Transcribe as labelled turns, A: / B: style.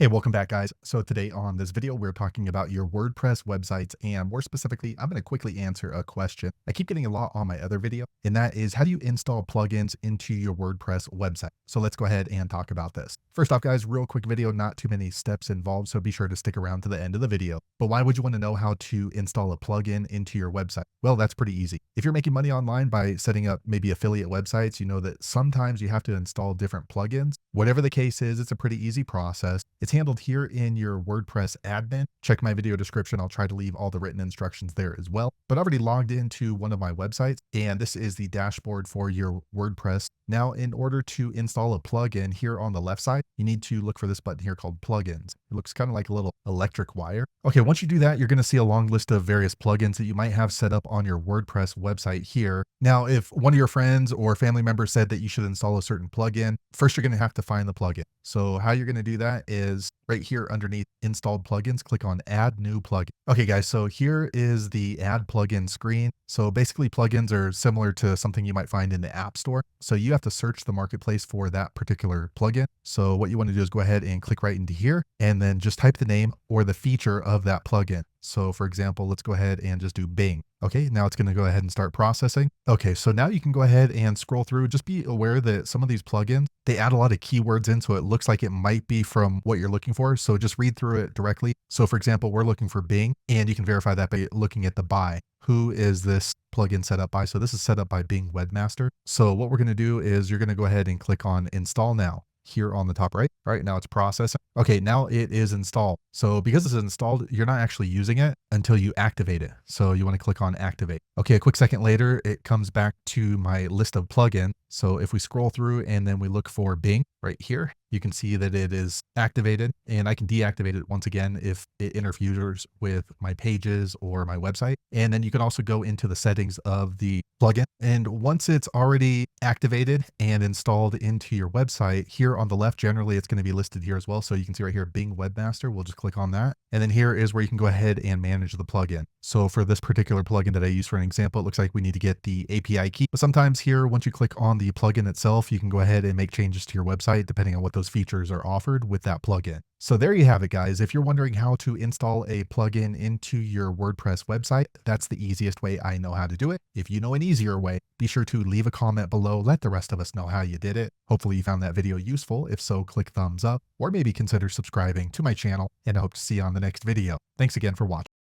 A: Hey, welcome back, guys. So today on this video, we're talking about your WordPress websites, and more specifically, I'm going to quickly answer a question I keep getting a lot on my other video, and that is, how do you install plugins into your WordPress website? So let's go ahead and talk about this. First off, guys, real quick video, not too many steps involved, so be sure to stick around to the end of the video. But why would you want to know how to install a plugin into your website? Well, that's pretty easy. If you're making money online by setting up maybe affiliate websites, you know that sometimes you have to install different plugins. Whatever the case is, it's a pretty easy process. It's handled here in your WordPress admin. Check my video description. I'll try to leave all the written instructions there as well. But I've already logged into one of my websites, and this is the dashboard for your WordPress. Now, in order to install a plugin here on the left side, you need to look for this button here called plugins. It looks kind of like a little electric wire. Okay, once you do that, you're going to see a long list of various plugins that you might have set up on your WordPress website here. Now, if one of your friends or family members said that you should install a certain plugin, first you're going to have to find the plugin. So how you're going to do that is right here underneath installed plugins, click on add new plugin. Okay, guys, so here is the add plugin screen. So basically plugins are similar to something you might find in the App Store. So you have to search the marketplace for that particular plugin. So what you want to do is go ahead and click right into here and then just type the name or the feature of that plugin. So for example, let's go ahead and just do Bing. Okay, now it's going to go ahead and start processing. Okay, so now you can go ahead and scroll through. Just be aware that some of these plugins, they add a lot of keywords in, so it looks like it might be from what you're looking for. So just read through it directly. So for example, we're looking for Bing, and you can verify that by looking at the by. Who is this plugin set up by? So this is set up by Bing Webmaster. So what we're going to do is you're going to go ahead and click on Install Now here on the top right. All right, now it's processing. Okay, now it is installed. So because it's installed, you're not actually using it until you activate it. So you want to click on activate. Okay, a quick second later, it comes back to my list of plugins. So if we scroll through and then we look for Bing right here, you can see that it is activated, and I can deactivate it once again if it interferes with my pages or my website. And then you can also go into the settings of the plugin. And once it's already activated and installed into your website, here on the left, generally it's going to be listed here as well. So you can see right here, Bing Webmaster. We'll just click on that. And then here is where you can go ahead and manage the plugin. So for this particular plugin that I use for an example, it looks like we need to get the API key. But sometimes here, once you click on the plugin itself, you can go ahead and make changes to your website depending on what those features are offered with that plugin. So there you have it, guys. If you're wondering how to install a plugin into your WordPress website, that's the easiest way I know how to do it. If you know an easier way, be sure to leave a comment below. Let the rest of us know how you did it. Hopefully you found that video useful. If so, click thumbs up or maybe consider subscribing to my channel, and I hope to see you on the next video. Thanks again for watching.